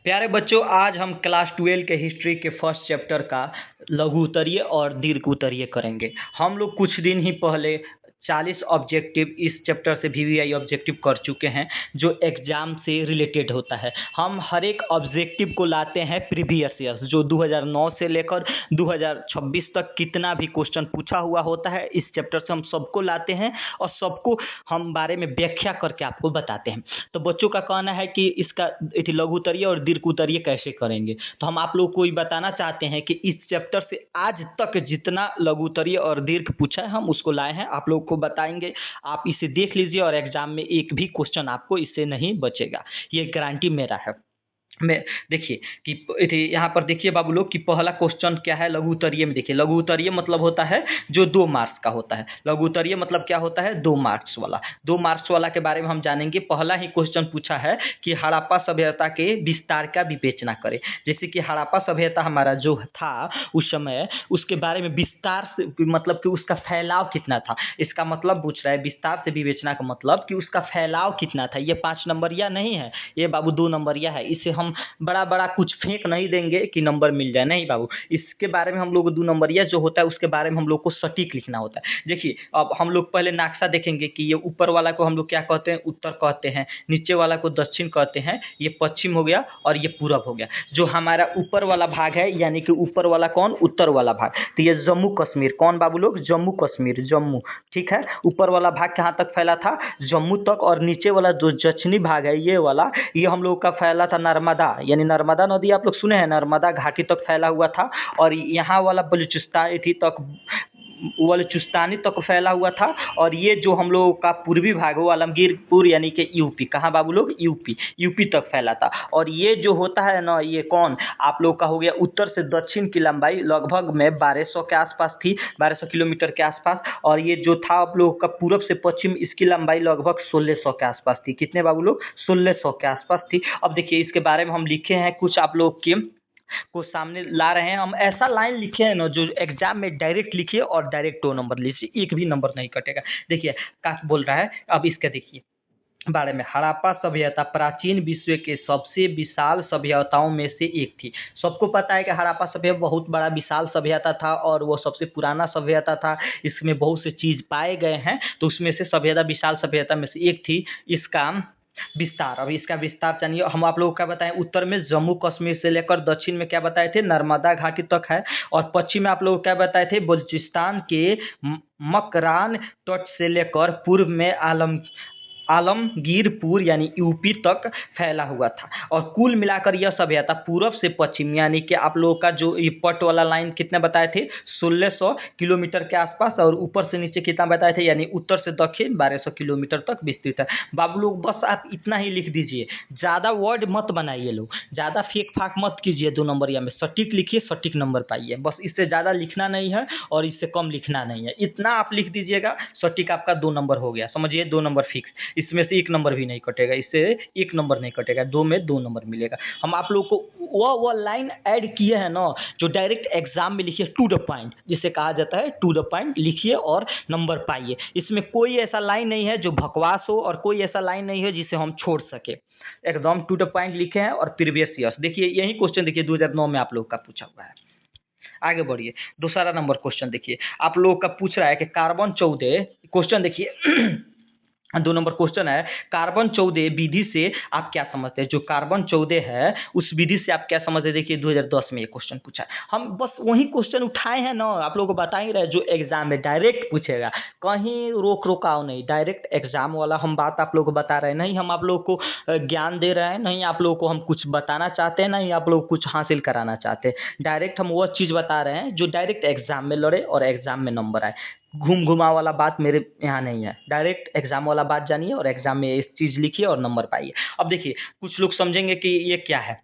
प्यारे बच्चों, आज हम क्लास 12 के हिस्ट्री के फर्स्ट चैप्टर का लघु उत्तरीय और दीर्घ उत्तरीय करेंगे। हम लोग कुछ दिन ही पहले 40 ऑब्जेक्टिव इस चैप्टर से वीवीआई ऑब्जेक्टिव कर चुके हैं, जो एग्जाम से रिलेटेड होता है। हम हर एक ऑब्जेक्टिव को लाते हैं प्रीवियस ईयर्स, जो 2009 से लेकर 2026 तक कितना भी क्वेश्चन पूछा हुआ होता है, इस चैप्टर से हम सबको लाते हैं और सबको हम बारे में व्याख्या करके आपको बताते हैं। तो बच्चों का कहना है कि इसका लघु उत्तरीय और दीर्घ उत्तरीय कैसे करेंगे, तो हम आप लोग को ही बताना चाहते हैं कि इस चैप्टर से आज तक जितना लघु उत्तरीय और दीर्घ पूछा है हम उसको लाए हैं, आप लोग को बताएंगे। आप इसे देख लीजिए और एग्जाम में एक भी क्वेश्चन आपको इससे नहीं बचेगा, ये गारंटी मेरा है। मैं देखिए कि यहाँ पर देखिए बाबू लोग कि पहला क्वेश्चन क्या है लघु उत्तरीय में। देखिए लघु उत्तरीय मतलब होता है जो 2 मार्क्स का होता है। लघु उत्तरीय मतलब क्या होता है, 2 मार्क्स वाला। 2 मार्क्स वाला के बारे में हम जानेंगे। पहला ही क्वेश्चन पूछा है कि हड़प्पा सभ्यता के विस्तार का विवेचना करें। जैसे कि हड़प्पा सभ्यता हमारा जो था उस समय, उसके बारे में विस्तार से मतलब कि उसका फैलाव कितना था, इसका मतलब पूछ रहा है। विस्तार से विवेचना का मतलब कि उसका फैलाव कितना था। ये 5 नंबरिया नहीं है, ये बाबू 2 नंबरिया है। इसे हम बड़ा बड़ा कुछ फेंक नहीं देंगे कि नंबर मिल जाए, नहीं बाबू। इसके बारे में हम लोग 2 नंबरिया जो होता है उसके बारे में हम लोग को सटीक लिखना होता है। देखिए अब हम लोग पहले नक्शा देखेंगे कि ये ऊपर वाला को हम लोग क्या कहते हैं, उत्तर कहते हैं। नीचे वाला को दक्षिण कहते हैं। ये पश्चिम हो गया और ये पूरब हो गया। जो हमारा ऊपर वाला भाग है, यानी कि ऊपर वाला कौन, उत्तर वाला भाग, तो ये जम्मू कश्मीर। कौन बाबू लोग, जम्मू कश्मीर, जम्मू। ठीक है, ऊपर वाला भाग कहाँ तक फैला था, जम्मू तक। और नीचे वाला जो दक्षिणी भाग है ये वाला, ये हम लोग का फैला था नर्मदा, यानी नर्मदा नदी आप लोग सुने हैं, नर्मदा घाटी तक फैला हुआ था। और यहाँ वाला बलूचिस्तानी तक फैला हुआ था। और ये जो हम लोगों का पूर्वी भाग हो, आलमगीरपुर यानी कि यूपी, कहाँ बाबू लोग, यूपी तक फैला था। और ये जो होता है ना, ये कौन आप लोग का हो गया, उत्तर से दक्षिण की लंबाई लगभग में 1200 के आसपास थी, 1200 किलोमीटर के आसपास। और ये जो था आप लोग का पूरब से पश्चिम, इसकी लंबाई लगभग 1600 के आसपास थी। कितने बाबू लोग, 1600 के आसपास थी। अब देखिए इसके बारे में हम लिखे हैं कुछ, आप लोग के को सामने ला रहे हैं। हम ऐसा लाइन लिखे हैं ना जो एग्जाम में डायरेक्ट लिखिए और डायरेक्ट 2 नंबर लीजिए, एक भी नंबर नहीं कटेगा। देखिए क्या बोल रहा है, अब इसका देखिए बारे में। हड़प्पा सभ्यता प्राचीन विश्व के सबसे विशाल सभ्यताओं में से एक थी। सबको पता है कि हड़प्पा सभ्यता बहुत बड़ा विशाल सभ्यता था और वो सबसे पुराना सभ्यता था। इसमें बहुत से चीज पाए गए हैं, तो उसमें से सभ्यता विशाल सभ्यता में से एक थी। इसका विस्तार, अभी इसका विस्तार चाहिए हम आप लोगों को क्या बताएं। उत्तर में जम्मू कश्मीर से लेकर दक्षिण में क्या बताए थे, नर्मदा घाटी तक है। और पश्चिम में आप लोग क्या बताए थे, बलूचिस्तान के मकरान तट से लेकर पूर्व में आलमगीरपुर यानी यूपी तक फैला हुआ था। और कुल मिलाकर यह सभ्यता पूरब से पश्चिम, यानी कि आप लोगों का जो ये पट वाला लाइन कितने बताए थे, 1600 किलोमीटर के आसपास। और ऊपर से नीचे कितना बताए थे, यानी उत्तर से दक्षिण 1200 किलोमीटर तक विस्तृत है। बाबू लोग बस आप इतना ही लिख दीजिए, ज़्यादा वर्ड मत बनाइए लोग, ज़्यादा फेंक फाक मत कीजिए। 2 नंबरिया में सटीक लिखिए, सटीक नंबर पाइए। बस इससे ज़्यादा लिखना नहीं है और इससे कम लिखना नहीं है, इतना आप लिख दीजिएगा, सटीक आपका 2 नंबर हो गया। समझिए, 2 नंबर फिक्स। इसमें से 1 नंबर भी नहीं कटेगा, इससे 1 नंबर नहीं कटेगा, 2 में 2 नंबर मिलेगा। हम आप लोग को वो लाइन ऐड किए हैं ना जो डायरेक्ट एग्जाम में लिखिए, टू द पॉइंट जिसे कहा जाता है, टू द पॉइंट लिखिए और नंबर पाइए। इसमें कोई ऐसा लाइन नहीं है जो बकवास हो और कोई ऐसा लाइन नहीं है जिसे हम छोड़ सके। एकदम टू द पॉइंट लिखे हैं। और प्रीवियस ईयर्स देखिए, यही क्वेश्चन देखिए 2009 में आप लोग का पूछा हुआ है। आगे बढ़िए, दूसरा नंबर क्वेश्चन देखिए, आप लोग का पूछ रहा है कि कार्बन 14 क्वेश्चन देखिए 2 नंबर क्वेश्चन है, कार्बन 14 विधि से आप क्या समझते हैं। जो कार्बन 14 है उस विधि से आप क्या समझते हैं। देखिए 2010 में ये क्वेश्चन पूछा है। हम बस वही क्वेश्चन उठाए हैं ना, आप लोगों को बता ही रहे जो एग्जाम में डायरेक्ट पूछेगा, कहीं रोक रोकाव नहीं, डायरेक्ट एग्जाम वाला हम बात आप लोगों को बता रहे हैं। नहीं हम आप लोगों को ज्ञान दे रहे हैं, नहीं आप लोगों को हम कुछ बताना चाहते हैं, नहीं आप लोग कुछ हासिल कराना चाहते हैं। डायरेक्ट हम वो चीज़ बता रहे हैं जो डायरेक्ट एग्जाम में लड़े और एग्जाम में नंबर आए। घूम घुमा वाला बात मेरे यहाँ नहीं है, डायरेक्ट एग्जाम वाला बात जानिए और एग्जाम में इस चीज़ लिखिए और नंबर पाइए। अब देखिए कुछ लोग समझेंगे कि ये क्या है,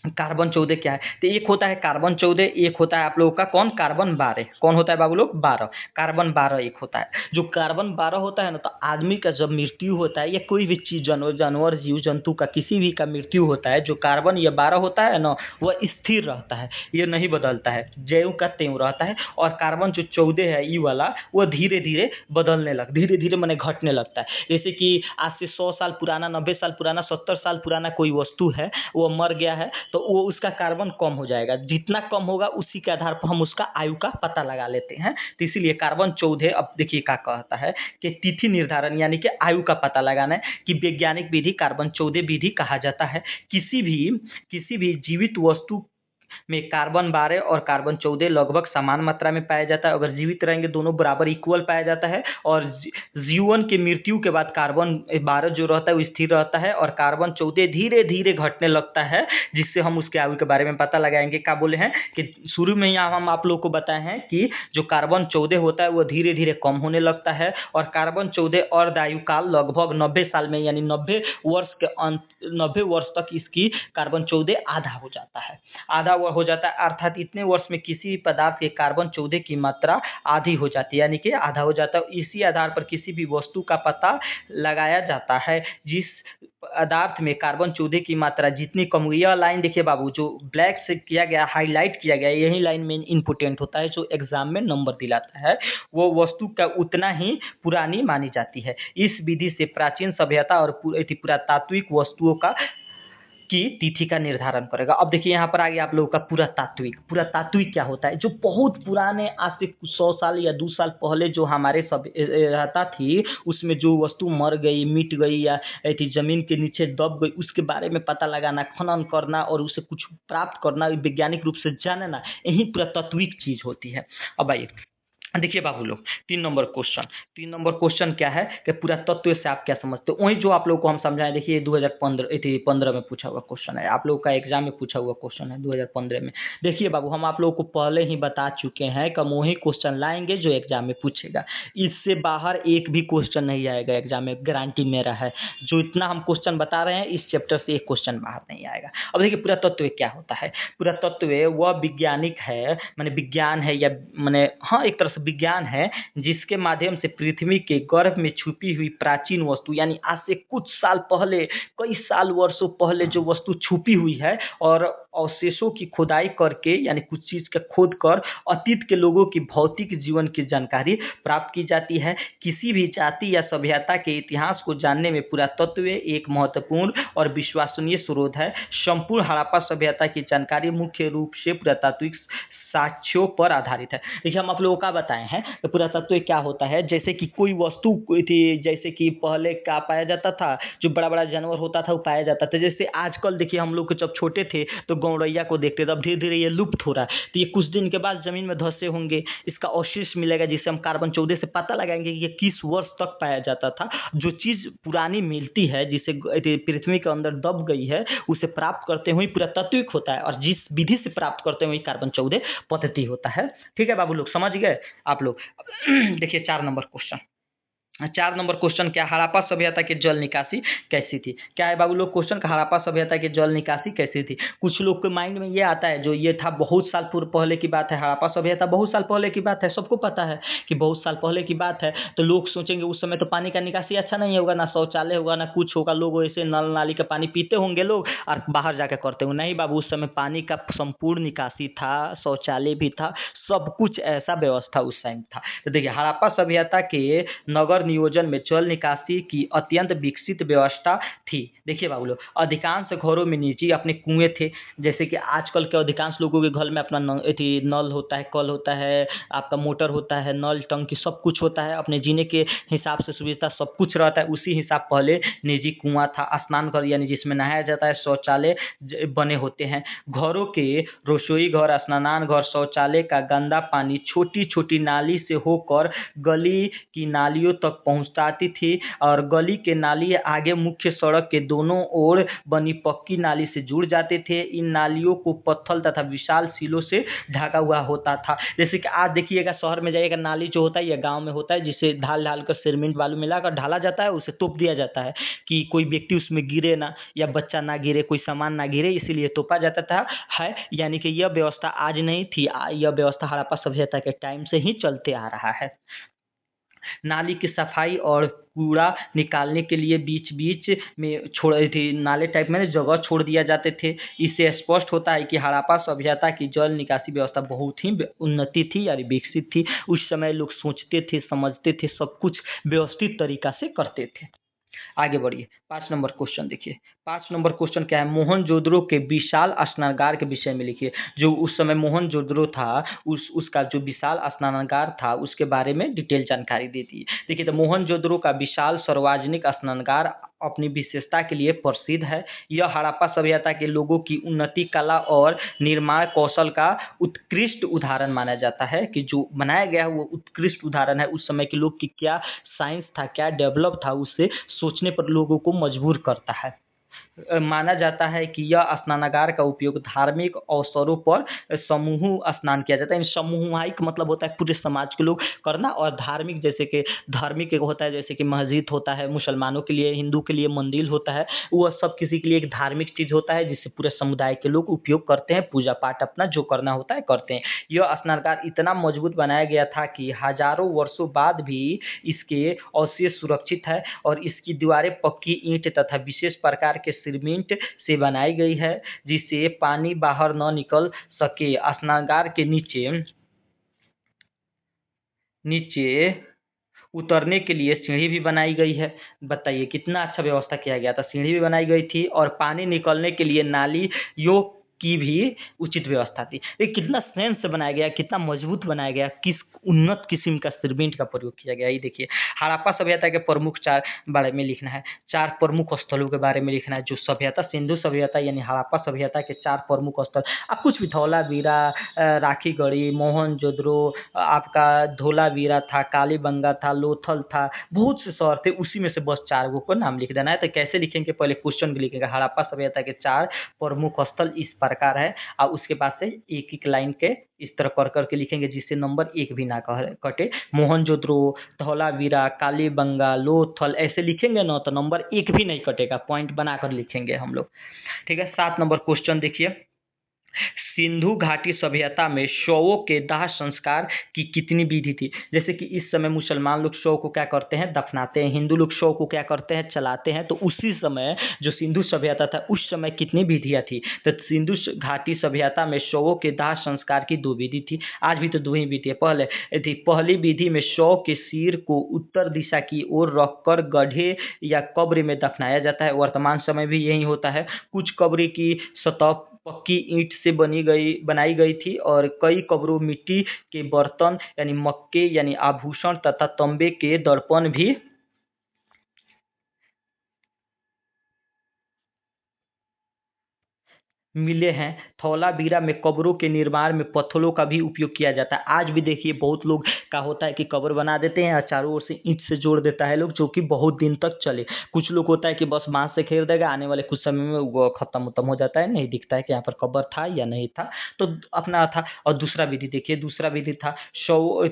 कार्बन 14 क्या है? तो एक होता है कार्बन 14, एक होता है आप लोगों का कौन? कार्बन 12। कौन होता है बाबू लोग? 12। कार्बन 12 एक होता है। जो कार्बन 12 होता है ना, तो आदमी का जब मृत्यु होता है या कोई भी चीज, जानवर जीव जंतु का किसी भी का मृत्यु होता है, जो कार्बन ये 12 होता है ना, वह स्थिर रहता है, ये नहीं बदलता है, ज्यों का त्यों रहता है। और कार्बन जो 14 है, ई वाला, वो धीरे धीरे धीरे धीरे मैंने घटने लगता है। जैसे कि आज से 100 साल पुराना, 90 साल पुराना, 70 साल पुराना कोई वस्तु है, वो मर गया है, तो वो उसका कार्बन कम हो जाएगा। जितना कम होगा उसी के आधार पर हम उसका आयु का पता लगा लेते हैं। तो इसीलिए कार्बन 14, अब देखिए क्या कहता है कि तिथि निर्धारण यानी कि आयु का पता लगाना है, कि वैज्ञानिक विधि कार्बन 14 विधि कहा जाता है। किसी भी जीवित वस्तु में कार्बन 12 और कार्बन 14 लगभग समान मात्रा में पाया जाता है। अगर जीवित रहेंगे दोनों बराबर इक्वल पाया जाता है। और जीवन के मृत्यु के बाद कार्बन 12 जो रहता है वो स्थिर रहता है, और कार्बन 14 धीरे धीरे घटने लगता है, जिससे हम उसके आयु के बारे में पता लगाएंगे। क्या बोले हैं कि शुरू में यहाँ हम आप लोग को बताए हैं कि जो कार्बन 14 होता है वो धीरे धीरे कम होने लगता है, और कार्बन 14 अर्ध आयु काल लगभग 90 साल में, यानी 90 वर्ष तक इसकी कार्बन 14 आधा हो जाता है। आधा हो जाता है, अर्थात इतने वर्ष में किसी भी पदार्थ के कार्बन 14 की मात्रा आधी हो जाती है, यानी कि आधा हो जाता है। इसी आधार पर किसी भी वस्तु का पता लगाया जाता है। जिस पदार्थ में कार्बन 14 की मात्रा जितनी कम हुई, यह लाइन देखिए बाबू, जो ब्लैक से किया गया, हाईलाइट किया गया, यही लाइन में इम्पोर्टेंट होता है, जो एग्जाम में नंबर दिलाता है। वो वस्तु का उतना ही पुरानी मानी जाती है। इस विधि से प्राचीन सभ्यता और पुरातात्विक वस्तुओं का की तिथि का निर्धारण करेगा। अब देखिए यहाँ पर आ गया आप लोगों का पुरातात्विक क्या होता है? जो बहुत पुराने, आज से 100 साल या 2 साल पहले जो हमारे सब रहता थी, उसमें जो वस्तु मर गई, मिट गई, या थी जमीन के नीचे दब गई, उसके बारे में पता लगाना, खनन करना और उसे कुछ प्राप्त करना, वैज्ञानिक रूप से जानना, यही पुरातात्विक चीज होती है। अब आइए देखिए बाबू लोग, 3 नंबर क्वेश्चन क्या है कि पुरातत्व से आप क्या समझते हो? वही जो आप लोग को हम समझाएं। देखिए 2015 में पूछा हुआ क्वेश्चन है, आप लोग का एग्जाम में पूछा हुआ क्वेश्चन है 2015 में। देखिए बाबू, हम आप लोगों को पहले ही बता चुके हैं कि हम वही क्वेश्चन लाएंगे जो एग्जाम में पूछेगा। इससे बाहर एक भी क्वेश्चन नहीं आएगा एग्जाम में, गारंटी मेरा है। जो इतना हम क्वेश्चन बता रहे हैं, इस चैप्टर से एक क्वेश्चन बाहर नहीं आएगा। अब देखिए पुरातत्व क्या होता है? पुरातत्व वह वैज्ञानिक है, माने विज्ञान है, या माने हाँ एक तरह से विज्ञान है, जिसके माध्यम से पृथ्वी के गर्भ में छुपी हुई प्राचीन वस्तु, यानी आज से कुछ साल पहले, कई साल वर्षों पहले जो वस्तु छुपी हुई है, और अवशेषों की खुदाई करके, यानी कुछ चीज का खोद कर अतीत के लोगों की भौतिक जीवन की जानकारी प्राप्त की जाती है। किसी भी जाति या सभ्यता के इतिहास को जानने में पुरातत्व एक महत्वपूर्ण और विश्वसनीय स्रोत है। संपूर्ण हड़प्पा सभ्यता की जानकारी मुख्य रूप से पुरातात्विक साक्ष्यों पर आधारित है। देखिए हम आप लोगों का बताए हैं कि पुरातत्व क्या होता है। जैसे कि कोई वस्तु थी, जैसे कि पहले क्या पाया जाता था, जो बड़ा बड़ा जानवर होता था वो पाया जाता था। जैसे आजकल देखिए हम लोग जब छोटे थे तो गौरैया को देखते थे, अब धीरे धीरे ये लुप्त हो रहा है। तो ये कुछ दिन के बाद जमीन में धंसे होंगे, इसका अवशेष मिलेगा, जिससे हम कार्बन 14 से पता लगाएंगे कि ये किस वर्ष तक पाया जाता था। जो चीज पुरानी मिलती है, जिसे पृथ्वी के अंदर दब गई है, उसे प्राप्त करते हुए पुरातात्विक होता है, और जिस विधि से प्राप्त करते हुए कार्बन 14 पद्धति होता है। ठीक है बाबू लोग, समझ गए आप लोग? देखिए 4 नंबर क्वेश्चन क्या? हड़प्पा सभ्यता की जल निकासी कैसी थी? क्या है बाबू लोग क्वेश्चन का? हड़प्पा सभ्यता की जल निकासी कैसी थी? कुछ लोग के माइंड में ये आता है, जो ये था बहुत साल पूर्व पहले की बात है, हड़प्पा सभ्यता बहुत साल पहले की बात है, सबको पता है कि बहुत साल पहले की बात है। तो लोग सोचेंगे उस समय तो पानी का निकासी अच्छा नहीं होगा, ना शौचालय होगा, ना कुछ होगा, लोग ऐसे नल नाली का पानी पीते होंगे लोग और बाहर जाकर करते होंगे। नहीं बाबू, उस समय पानी का संपूर्ण निकासी था, शौचालय भी था, सब कुछ ऐसा व्यवस्था उस टाइम था। तो देखिए हड़प्पा सभ्यता के नगर नियोजन में जल निकासी की अत्यंत विकसित व्यवस्था थी। देखिए बाबू लोग, अधिकांश घरों में निजी अपने कुएं थे। जैसे कि आजकल के अधिकांश लोगों के घर में अपना नल होता है, कल होता है, आपका मोटर होता है, नल टंकी सब कुछ होता है, अपने जीने के हिसाब से सुविधा सब कुछ रहता है। उसी हिसाब पहले निजी कुआं था, स्नान घर यानी जिसमें नहाया जाता है, शौचालय बने होते हैं। घरों के रसोई घर, स्नान घर, शौचालय का गंदा पानी छोटी छोटी नाली से होकर गली की नालियों तक तक पहुंचाती थी और गली के नाली आगे मुख्य सड़क के दोनों ओर बनी पक्की नाली से जुड़ जाते थे। इन नालियों को पत्थर तथा विशाल सीलों से ढका हुआ होता था। जैसे कि आज देखिएगा शहर में जाइएगा, नाली जो होता है या गांव में होता है, जिसे ढाल ढाल कर सीमेंट बालू मिलाकर ढाला जाता है, उसे तोप दिया जाता है कि कोई व्यक्ति उसमें गिरे ना, या बच्चा ना गिरे, कोई सामान ना गिरे, इसीलिए तोपा जाता था है। यानी कि यह व्यवस्था आज नहीं थी, यह व्यवस्था हड़प्पा सभ्यता के टाइम से ही चलते आ रहा है। नाली की सफाई और कूड़ा निकालने के लिए बीच बीच में छोड़ थी, नाले टाइप में जगह छोड़ दिया जाते थे। इससे स्पष्ट होता है कि हड़प्पा सभ्यता की जल निकासी व्यवस्था बहुत ही उन्नति थी यानी विकसित थी। उस समय लोग सोचते थे, समझते थे, सब कुछ व्यवस्थित तरीका से करते थे। आगे बढ़िए, 5 नंबर क्वेश्चन देखिए। 5 नंबर क्वेश्चन क्या है? मोहनजोदड़ो के विशाल स्नानागार के विषय में लिखिए। जो उस समय मोहनजोदड़ो था, उसका जो विशाल स्नानागार था उसके बारे में डिटेल जानकारी दी थी। देखिए, तो मोहनजोदड़ो का विशाल सार्वजनिक स्नानागार अपनी विशेषता के लिए प्रसिद्ध है। यह हड़प्पा सभ्यता के लोगों की उन्नति, कला और निर्माण कौशल का उत्कृष्ट उदाहरण माना जाता है कि जो बनाया गया है वो उत्कृष्ट उदाहरण है। उस समय के लोग की क्या साइंस था, क्या डेवलप था, उससे सोचने पर लोगों को मजबूर करता है। माना जाता है कि यह स्नानागार का उपयोग धार्मिक अवसरों पर समूह स्नान किया जाता है। सामूहिक मतलब होता है पूरे समाज के लोग करना, और धार्मिक जैसे कि धार्मिक एक होता है, जैसे कि मस्जिद होता है मुसलमानों के लिए, हिंदू के लिए मंदिर होता है, वो सब किसी के लिए एक धार्मिक चीज होता है जिससे पूरे समुदाय के लोग उपयोग करते हैं, पूजा पाठ अपना जो करना होता है करते हैं। यह स्नानागार इतना मजबूत बनाया गया था कि हजारों वर्षों बाद भी इसके अवशेष सुरक्षित है और इसकी दीवारें पक्की ईंट तथा विशेष प्रकार के सीमेंट से बनाई गई है जिससे पानी बाहर न निकल सके। स्नानागार के नीचे नीचे उतरने के लिए सीढ़ी भी बनाई गई है। बताइए कितना अच्छा व्यवस्था किया गया था, सीढ़ी भी बनाई गई थी और पानी निकलने के लिए नालियों की भी उचित व्यवस्था थी। ये कितना सेंस से बनाया गया, कितना मजबूत बनाया गया, किस उन्नत किस्म का सीमेंट का प्रयोग किया गया। ये देखिए, हड़प्पा सभ्यता के प्रमुख 4 बारे में लिखना है, 4 प्रमुख स्थलों के बारे में लिखना है। जो सभ्यता, सिंधु सभ्यता यानी हड़प्पा सभ्यता के 4 प्रमुख स्थल, अब कुछ भी धौलावीरा, राखीगढ़ी, मोहनजोदड़ो, आपका धोलावीरा था, कालीबंगा था, लोथल था, बहुत से शहर थे, उसी में से बस 4 गो को नाम लिख देना है। तो कैसे लिखेंगे? पहले क्वेश्चन भी लिखेगा, हड़प्पा सभ्यता के 4 प्रमुख स्थल इस प्रकार है, और उसके बाद से एक एक लाइन के इस तरह कर करके लिखेंगे जिससे नंबर 1 भी ना कटे। मोहनजोदड़ो, धौलावीरा, कालीबंगा, लोथल ऐसे लिखेंगे ना तो नंबर 1 भी नहीं कटेगा, पॉइंट बनाकर लिखेंगे हम लोग। ठीक है, 7 नंबर क्वेश्चन देखिए। सिंधु घाटी सभ्यता में शवों के दाह संस्कार की कितनी विधि थी? जैसे कि इस समय मुसलमान लोग शव को क्या करते हैं? दफनाते हैं। हिंदू लोग शव को क्या करते हैं? चलाते हैं। तो उसी समय जो सिंधु सभ्यता था उस समय कितनी विधियां थी? तो सिंधु घाटी सभ्यता में शवों के दाह संस्कार की 2 विधि थी। आज भी तो 2 ही विधि है। पहली विधि में शव के सिर को उत्तर दिशा की ओर रखकर गड्ढे या कब्र में दफनाया जाता है। वर्तमान समय भी यही होता है। कुछ कब्र की सतह पक्की ईंट से बनाई गई थी और कई कब्रों मिट्टी के बर्तन यानी मक्के यानी आभूषण तथा तांबे के दर्पण भी मिले हैं। धौलावीरा में कब्रों के निर्माण में पत्थरों का भी उपयोग किया जाता है। आज भी देखिए बहुत लोग का होता है कि कब्र बना देते हैं और चारों ओर से ईंट से जोड़ देता है लोग, जो कि बहुत दिन तक चले। कुछ लोग होता है कि बस बांस से घेर देगा, आने वाले कुछ समय में वो खत्म उत्तम हो जाता है, नहीं दिखता है कि यहाँ पर कब्र था या नहीं था। तो अपना था। और दूसरा विधि देखिए, दूसरा विधि था शव,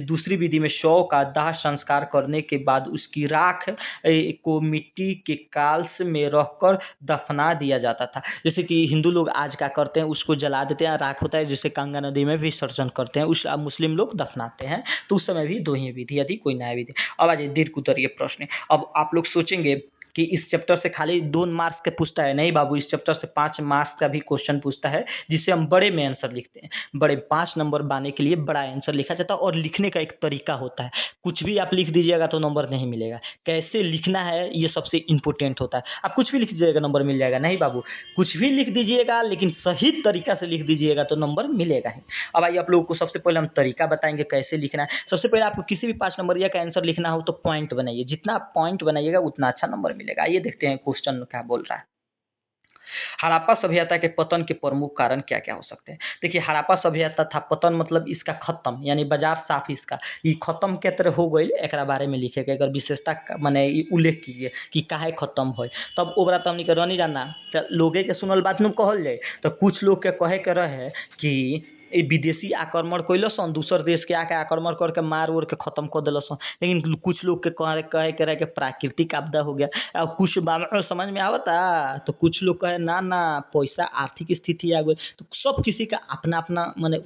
दूसरी विधि में शव का दाह संस्कार करने के बाद उसकी राख को मिट्टी के काल्स में रखकर दफना दिया जाता था। जैसे कि हिंदू लोग आज क्या करते हैं, उसको जला देते हैं, राख होता है जिसे गंगा नदी में विसर्जन करते हैं। उस मुस्लिम लोग दफनाते हैं। तो उस समय भी 2 ही विधि यदि कोई नया विधि। अब आ जाइए दीर्घ उत्तरीय प्रश्न। अब आप लोग सोचेंगे कि इस चैप्टर से खाली 2 मार्क्स के पूछता है। नहीं बाबू, इस चैप्टर से 5 मार्क्स का भी क्वेश्चन पूछता है जिसे हम बड़े में आंसर लिखते हैं। बड़े 5 नंबर पाने के लिए बड़ा आंसर लिखा जाता है और लिखने का एक तरीका होता है। कुछ भी आप लिख दीजिएगा तो नंबर नहीं मिलेगा। कैसे लिखना है ये सबसे इंपॉर्टेंट होता है। आप कुछ भी लिख दीजिएगा नंबर मिल जाएगा? नहीं बाबू, कुछ भी लिख दीजिएगा लेकिन सही तरीका से लिख दीजिएगा तो नंबर मिलेगा ही। अब आइए आप लोगों को सबसे पहले हम तरीका बताएंगे कैसे लिखना है। सबसे पहले आपको किसी भी 5 नंबरिया का आंसर लिखना हो तो पॉइंट बनाइए। जितना आप पॉइंट बनाइएगा उतना अच्छा नंबर मिलेगा। आइए देखते हैं क्वेश्चन क्या बोल रहा है। हड़प्पा सभ्यता के पतन के प्रमुख कारण क्या क्या हो सकते हैं? देखिए, हड़प्पा सभ्यता था पतन मतलब इसका खत्म, यानी बाजार साफ इसका ई खत्म के तरह हो गई, एकरा बारे में लिखे के एकर विशेषता माने ई उल्लेख कीजिए कि काहे खत्म होय। तब ओकरा तो हमनी के नहीं जाना लोगे के सुनल बात नु कहल जाए। तो कुछ लोग के कहे के रहे कि विदेशी आक्रमण कैलसन, दूसर देश के आके आक्रमण करके मार उर के खत्म कर दिलसन। लेकिन कुछ लोग के कहे के रहे कि प्राकृतिक आपदा हो गया। अब कुछ समझ में आवता तो कुछ लोग कहे ना ना पैसा आर्थिक स्थिति आ गई। तो सब किसी का अपना अपना माने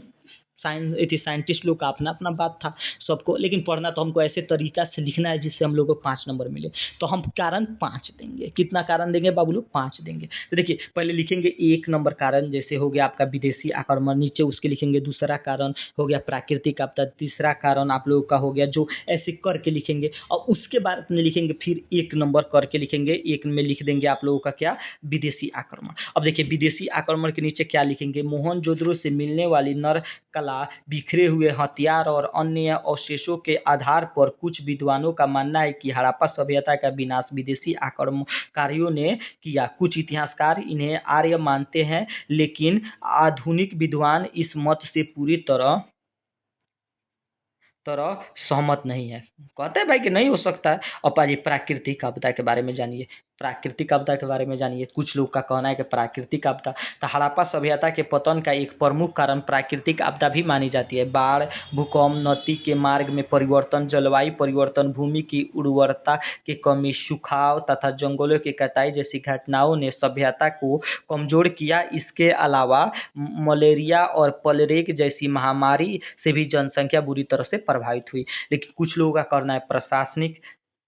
साइंटिस्ट लोग का अपना अपना बात था सबको। लेकिन पढ़ना तो हमको ऐसे तरीका से लिखना है जिससे हम लोग को 5 नंबर मिले। तो हम कारण 5 देंगे। कितना कारण देंगे बाबू लोग? 5 देंगे। तो देखिए, पहले लिखेंगे 1 नंबर कारण, जैसे हो गया आपका विदेशी आक्रमण, नीचे उसके लिखेंगे दूसरा कारण हो गया प्राकृतिक आपदा, तीसरा कारण आप लोगों का हो गया, जो ऐसे करके लिखेंगे। और उसके बाद में लिखेंगे फिर 1 नंबर करके लिखेंगे। एक में लिख देंगे आप लोगों का क्या? विदेशी आक्रमण। अब देखिए, विदेशी आक्रमण के नीचे क्या लिखेंगे? मोहनजोदड़ो से मिलने वाली नर कला, बिखरे हुए हथियार और अन्य अवशेषों के आधार पर कुछ विद्वानों का मानना है कि हड़प्पा सभ्यता का विनाश विदेशी आक्रमणकारियों ने किया। कुछ इतिहासकार इन्हें आर्य मानते हैं, लेकिन आधुनिक विद्वान इस मत से पूरी तरह सहमत नहीं है। कहते हैं भाई कि नहीं हो सकता है। अब आइए प्राकृतिक आपदा के बारे में जानिए। प्राकृतिक आपदा के बारे में जानिए। कुछ लोग का कहना है कि प्राकृतिक आपदा, तो हड़प्पा सभ्यता के पतन का एक प्रमुख कारण प्राकृतिक आपदा भी मानी जाती है। बाढ़, भूकंप, नदी के मार्ग में परिवर्तन, जलवायु परिवर्तन, भूमि की उर्वरता की कमी, सुखाव तथा जंगलों की कटाई जैसी घटनाओं ने सभ्यता को कमजोर किया। इसके अलावा मलेरिया और प्लेग जैसी महामारी से भी जनसंख्या बुरी तरह से प्रभावित हुई। लेकिन कुछ लोगों का कहना है प्रशासनिक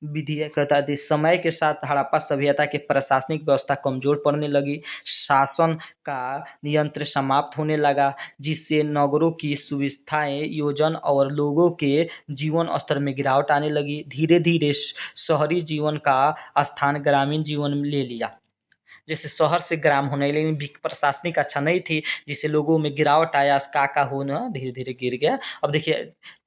विधि कहता है समय के साथ हड़प्पा सभ्यता की प्रशासनिक व्यवस्था कमजोर पड़ने लगी। शासन का नियंत्रण समाप्त होने लगा, जिससे नगरों की सुविधाएं, योजन और लोगों के जीवन स्तर में गिरावट आने लगी। धीरे धीरे शहरी जीवन का स्थान ग्रामीण जीवन में ले लिया। जैसे शहर से ग्राम होने, लेकिन प्रशासनिक अच्छा नहीं थी, जिससे लोगों में गिरावट आया, का होना धीरे धीरे गिर गया। अब देखिए,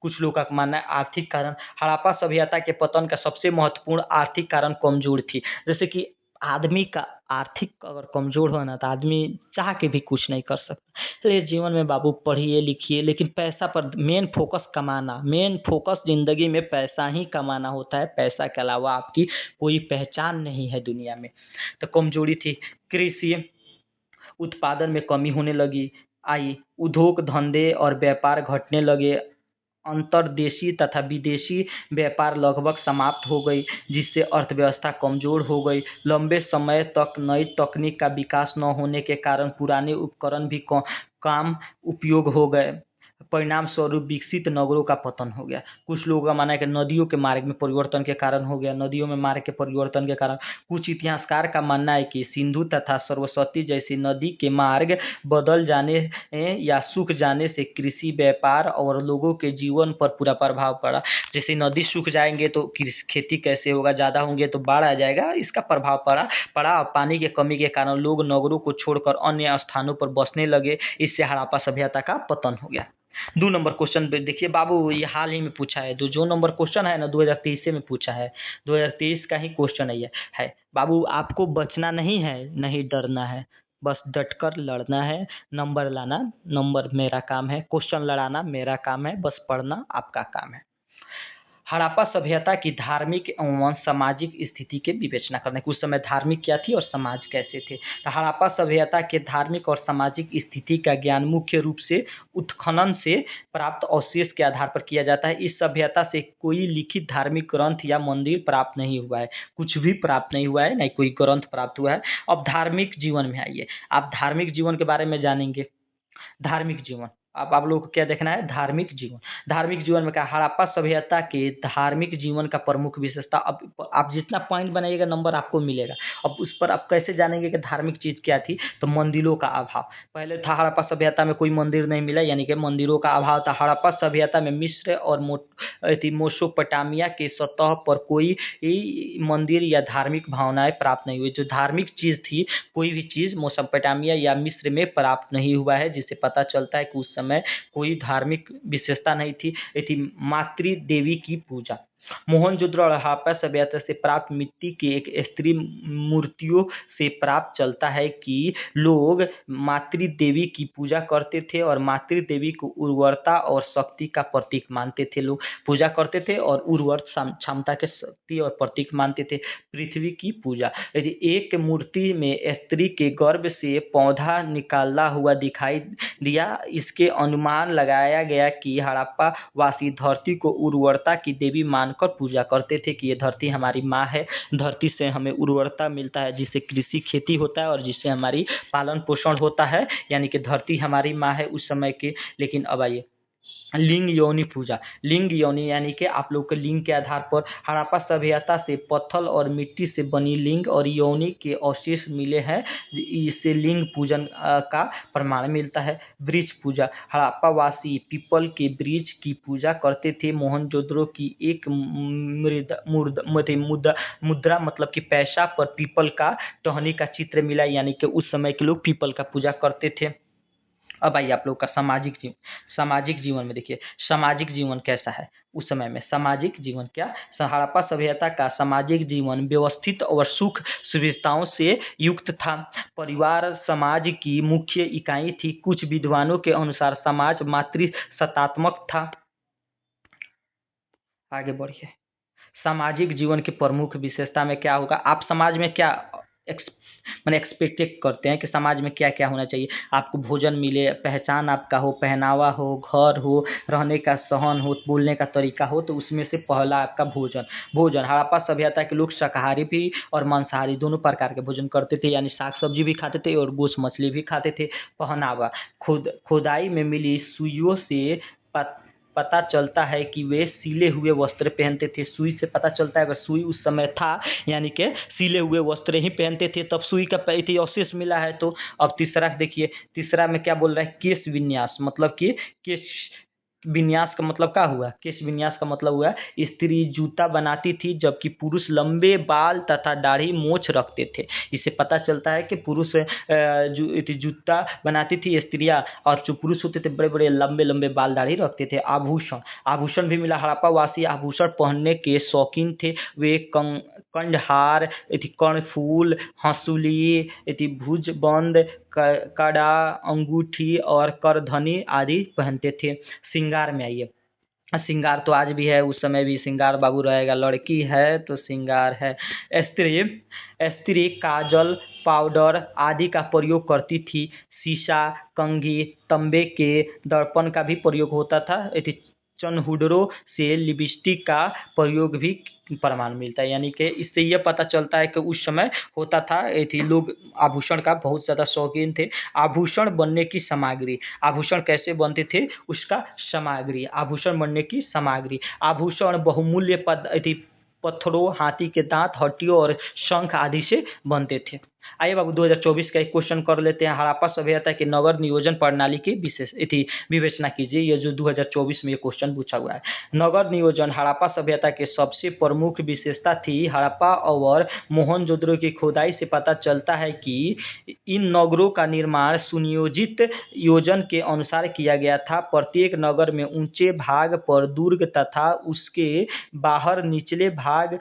कुछ लोगों का मानना है आर्थिक कारण। हड़प्पा सभ्यता के पतन का सबसे महत्वपूर्ण आर्थिक कारण कमजोर थी। जैसे कि आदमी का आर्थिक अगर कमजोर हो ना, तो आदमी चाह के भी कुछ नहीं कर सकता। तो ये जीवन में बाबू पढ़िए लिखिए, लेकिन पैसा पर मेन फोकस कमाना, मेन फोकस जिंदगी में पैसा ही कमाना होता है। पैसा के अलावा आपकी कोई पहचान नहीं है दुनिया में। तो कमजोरी थी। कृषि उत्पादन में कमी होने लगी। उद्योग धंधे और व्यापार घटने लगे। अंतर्देशीय तथा विदेशी व्यापार लगभग समाप्त हो गई, जिससे अर्थव्यवस्था कमजोर हो गई। लंबे समय तक नई तकनीक का विकास न होने के कारण पुराने उपकरण भी कम उपयोग हो गए। परिणाम स्वरूप विकसित नगरों का पतन हो गया। कुछ लोगों का मानना है कि नदियों के मार्ग में परिवर्तन के कारण हो गया। नदियों में मार्ग के परिवर्तन के कारण। कुछ इतिहासकार का मानना है कि सिंधु तथा सरस्वती जैसी नदी के मार्ग बदल जाने या सूख जाने से कृषि, व्यापार और लोगों के जीवन पर पूरा प्रभाव पड़ा। जैसे नदी सूख जाएंगे तो खेती कैसे होगा, ज़्यादा होंगे तो बाढ़ आ जाएगा, इसका प्रभाव पड़ा। और पानी की कमी के कारण लोग नगरों को छोड़कर अन्य स्थानों पर बसने लगे। इससे हड़प्पा सभ्यता का पतन हो गया। 2 नंबर क्वेश्चन पे देखिए बाबू, ये हाल ही में पूछा है। जो नंबर क्वेश्चन है ना, 2023 में पूछा है। 2023 का ही क्वेश्चन है बाबू। आपको बचना नहीं है, नहीं डरना है, बस डटकर लड़ना है। नंबर लाना नंबर मेरा काम है, क्वेश्चन लड़ाना मेरा काम है, बस पढ़ना आपका काम है। हड़प्पा सभ्यता की धार्मिक एवं सामाजिक स्थिति की विवेचना करना है। कुछ समय धार्मिक क्या थी और समाज कैसे थे। तो हड़प्पा सभ्यता के धार्मिक और सामाजिक स्थिति का ज्ञान मुख्य रूप से उत्खनन से प्राप्त अवशेष के आधार पर किया जाता है। इस सभ्यता से कोई लिखित धार्मिक ग्रंथ या मंदिर प्राप्त नहीं हुआ है। कुछ भी प्राप्त नहीं हुआ है, नहीं कोई ग्रंथ प्राप्त हुआ है। अब धार्मिक जीवन में आइए, आप धार्मिक जीवन के बारे में जानेंगे। धार्मिक जीवन, अब आप लोग को क्या देखना है? धार्मिक जीवन। धार्मिक जीवन में क्या, हड़प्पा सभ्यता के धार्मिक जीवन का प्रमुख विशेषता। अब आप जितना पॉइंट बनाइएगा नंबर आपको मिलेगा। अब उस पर आप कैसे जानेंगे कि धार्मिक चीज क्या थी? तो मंदिरों का अभाव। पहले था हड़प्पा सभ्यता में कोई मंदिर नहीं मिला, यानी कि मंदिरों का अभाव था। हड़प्पा सभ्यता में मिस्र और मेसोपोटामिया के सतह पर कोई मंदिर या धार्मिक भावनाएं प्राप्त नहीं हुई। जो धार्मिक चीज थी, कोई भी चीज मेसोपोटामिया या मिस्र में प्राप्त नहीं हुआ है, जिससे पता चलता है कि उस समय कोई धार्मिक विशेषता नहीं थी। ये थी मातृ देवी की पूजा। मोहनजोदड़ो और हड़प्पा सभ्यता से प्राप्त मिट्टी की एक स्त्री मूर्तियों से प्राप्त चलता है कि लोग मातृ देवी की पूजा करते थे और मातृ देवी को उर्वरता और शक्ति का प्रतीक मानते थे। लोग पूजा करते थे और उर्वर क्षमता के शक्ति और प्रतीक मानते थे। पृथ्वी की पूजा, यदि एक मूर्ति में स्त्री के गर्भ से पौधा निकाला हुआ दिखाई दिया, इसके अनुमान लगाया गया कि हड़प्पा वासी धरती को उर्वरता की देवी मानकर पूजा करते थे कि ये धरती हमारी माँ है, धरती से हमें उर्वरता मिलता है जिससे कृषि खेती होता है और जिससे हमारी पालन पोषण होता है, यानी कि धरती हमारी माँ है उस समय के। लेकिन अब आइए लिंग योनि पूजा। लिंग योनि यानी कि आप लोग के लिंग के आधार पर हड़प्पा सभ्यता से पत्थर और मिट्टी से बनी लिंग और योनि के अवशेष मिले हैं, इससे लिंग पूजन का प्रमाण मिलता है। वृक्ष पूजा, हड़प्पा वासी पीपल के वृक्ष की पूजा करते थे। मोहनजोदड़ो की एक मुद्रा मतलब कि पैसा पर पीपल का टहनी का चित्र मिला, यानी कि उस समय के लोग पीपल का पूजा करते थे। अब आइए आप लोग का सामाजिक जीवन में देखिए सामाजिक जीवन कैसा है उस समय में। सामाजिक जीवन क्या, हड़प्पा सभ्यता का सामाजिक जीवन व्यवस्थित और सुख सुविधाओं से युक्त था। परिवार समाज की मुख्य इकाई थी। कुछ विद्वानों के अनुसार समाज मातृसत्तात्मक था। आगे बढ़िए, सामाजिक जीवन की प्रमुख विशेषता में क्या होगा, आप समाज में क्या मैंने एक्सपेक्ट करते हैं कि समाज में क्या क्या होना चाहिए। आपको भोजन मिले, पहचान आपका हो, पहनावा हो, घर हो, रहने का सहन हो, बोलने का तरीका हो, तो उसमें से पहला आपका भोजन। हड़प्पा सभ्यता के लोग शाकाहारी भी और मांसाहारी दोनों प्रकार के भोजन करते थे, यानी साग सब्जी भी खाते थे और गोश्त मछली भी खाते थे। पहनावा, खुदाई में मिली सुइयों से पता चलता है कि वे सिले हुए वस्त्र पहनते थे। सुई से पता चलता है, अगर सुई उस समय था यानी कि सिले हुए वस्त्र ही पहनते थे, तब सुई का अवशेष मिला है। तो अब तीसरा देखिए, तीसरा में क्या बोल रहा है, केश विन्यास, मतलब कि केश विन्यास का मतलब क्या हुआ, केश विन्यास का मतलब हुआ स्त्री जूता बनाती थी जबकि पुरुष लंबे बाल तथा दाढ़ी मोछ रखते थे। इससे पता चलता है कि पुरुष जूता बनाती थी स्त्रियां, और जो पुरुष होते थे बड़े बड़े लंबे लंबे बाल दाढ़ी रखते थे। आभूषण भी मिला, हड़प्पा वासी आभूषण पहनने के शौकीन थे। वे कंठहार, कर्णफूल, हंसुली, भुजबंद, कड़ा, अंगूठी और करधनी आदि पहनते थे। श्रृंगार में आइए, श्रृंगार तो आज भी है, उस समय भी श्रृंगार बाबू रहेगा। लड़की है तो श्रृंगार है। स्त्री स्त्री काजल, पाउडर आदि का प्रयोग करती थी। शीशा, कंघी, तांबे के दर्पण का भी प्रयोग होता था। चनहुडरों से लिपस्टिक का प्रयोग भी प्रमाण मिलता है, यानी कि इससे यह पता चलता है कि उस समय होता था। लोग आभूषण का बहुत ज़्यादा शौकीन थे। आभूषण बनने की सामग्री, आभूषण कैसे बनते थे उसका सामग्री, आभूषण बनने की सामग्री, आभूषण बहुमूल्य पत्थरों, हाथी के दांत, हड्डियों और शंख आदि से बनते थे। आइए बाबू 2024 का एक क्वेश्चन कर लेते हैं। हड़प्पा सभ्यता के नगर नियोजन प्रणाली की विवेचना कीजिए। ये जो 2024 में ये क्वेश्चन पूछा हुआ है। नगर नियोजन हड़प्पा सभ्यता के सबसे प्रमुख विशेषता थी। हड़प्पा और मोहनजोदड़ो की खुदाई से पता चलता है कि इन नगरों का निर्माण सुनियोजित योजना के अनुसार किया गया था। प्रत्येक नगर में ऊंचे भाग पर दुर्ग तथा उसके बाहर निचले भाग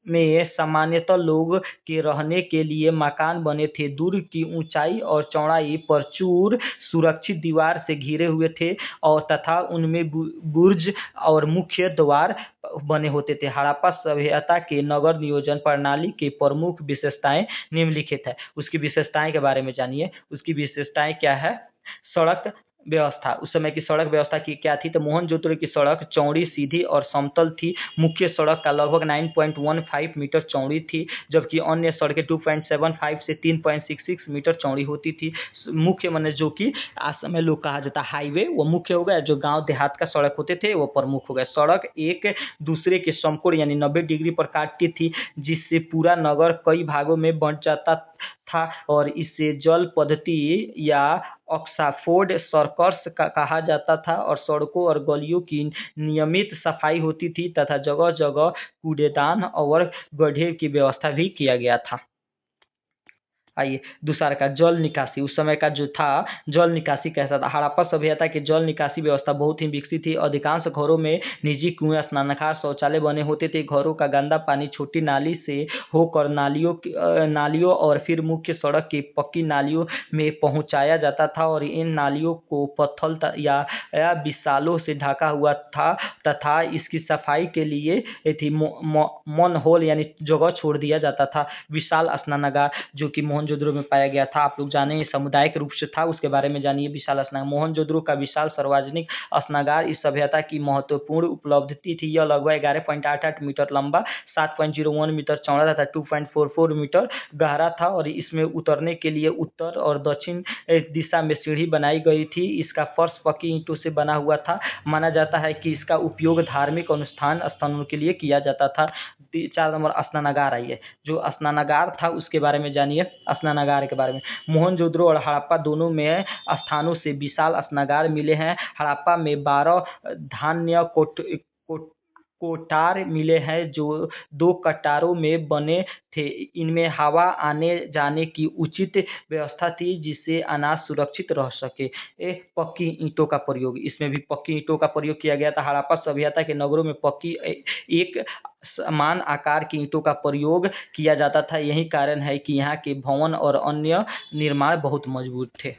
में सामान्यतः लोग के रहने के लिए मकान बने थे। दुर्ग की ऊंचाई और चौड़ाई प्रचुर सुरक्षित दीवार से घिरे हुए थे और तथा उनमें बुर्ज और मुख्य द्वार बने होते थे। हड़प्पा सभ्यता के नगर नियोजन प्रणाली के प्रमुख विशेषताएं निम्नलिखित है। उसकी विशेषताएं के बारे में जानिए। उसकी विशेषताएं क्या है। सड़क व्यवस्था, उस समय की सड़क व्यवस्था की क्या थी, तो मोहनजोदड़ो की सड़क चौड़ी, सीधी और समतल थी। मुख्य सड़क का लगभग 9.15 मीटर चौड़ी थी, जबकि अन्य सड़कें 2.75 से 3.66 मीटर चौड़ी होती थी। मुख्य माने जो कि आज समय लोग कहा जाता है हाईवे, वो मुख्य हो गया। जो गांव देहात का सड़क होते थे वो प्रमुख हो गए। सड़क एक दूसरे के समकोण यानी 90 डिग्री पर काटती थी, जिससे पूरा नगर कई भागों में बंट जाता था और इसे जल पद्धति या ऑक्सफोर्ड सर्कस कहा जाता था। और सड़कों और गलियों की नियमित सफाई होती थी तथा जगह जगह कूड़ेदान और गड्ढे की व्यवस्था भी किया गया था। आइए दूसरा का जल निकासी, उस समय का जो था जल निकासी कैसा था। हड़प्पा सभ्यता के जल निकासी व्यवस्था बहुत ही विकसित थी। अधिकांश घरों में निजी कुएं, स्नानघर, शौचालय बने होते थे। घरों का गंदा पानी छोटी नाली से होकर नालियों और फिर मुख्य सड़क की पक्की नालियों में पहुंचाया जाता था और इन नालियों को पत्थर या विशालों से ढका हुआ था तथा इसकी सफाई के लिए मनहोल यानी जगह छोड़ दिया जाता था। विशाल स्नानागार जो कि मोहनजोदड़ो में पाया गया था, आप लोग जाने सामुदायिक रूप से था, उसके बारे में जानिए। विशाल स्नान, मोहनजोदड़ो का विशाल सार्वजनिक स्नानागार इस सभ्यता की महत्वपूर्ण उपलब्धि थी। यह लगभग 11.88 मीटर लंबा, 7.01 मीटर चौड़ा तथा 2.44 मीटर गहरा था और इसमें उतरने के लिए उत्तर और दक्षिण दिशा में सीढ़ी बनाई गई थी। इसका फर्श पक्की ईंटों से बना हुआ था। माना जाता है कि इसका उपयोग धार्मिक अनुष्ठान स्थलों के लिए किया जाता था। 4 नंबर स्नानागार, आइए जो स्नानागार था उसके बारे में जानिए। स्नानागार के बारे में मोहनजोदड़ो और हड़प्पा दोनों में स्थानों से विशाल स्नानागार मिले हैं। हड़प्पा में 12 धान्य कोठार मिले हैं जो 2 कतारों में बने थे। इनमें हवा आने जाने की उचित व्यवस्था थी जिससे अनाज सुरक्षित रह सके। पक्की ईंटों का प्रयोग, इसमें भी पक्की ईंटों का प्रयोग किया गया था। हड़प्पा सभ्यता के नगरों में पक्की एक समान आकार की ईंटों का प्रयोग किया जाता था। यही कारण है कि यहाँ के भवन और अन्य निर्माण बहुत मजबूत थे।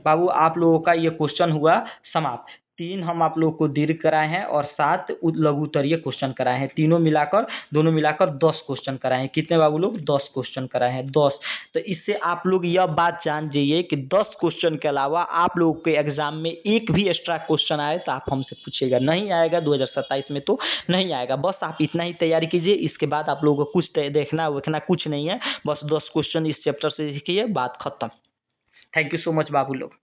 बाबू आप लोगों का ये क्वेश्चन हुआ समाप्त। 3 हम आप लोगों को दीर्घ कराए हैं और 7 लघु उत्तरीय क्वेश्चन कराए हैं। दोनों मिलाकर 10 क्वेश्चन कराए हैं। कितने बाबू लोग? 10 क्वेश्चन कराए हैं, 10। तो इससे आप लोग यह बात जान जाइए कि 10 क्वेश्चन के अलावा आप लोगों के एग्जाम में एक भी एक्स्ट्रा क्वेश्चन आए तो आप हमसे पूछिएगा। नहीं आएगा 2027 में तो नहीं आएगा। बस आप इतना ही तैयारी कीजिए। इसके बाद आप लोगों को कुछ देखना वेखना कुछ नहीं है। बस 10 क्वेश्चन इस चैप्टर से सीखिए, बात खत्म। थैंक यू सो मच बाबू लोग।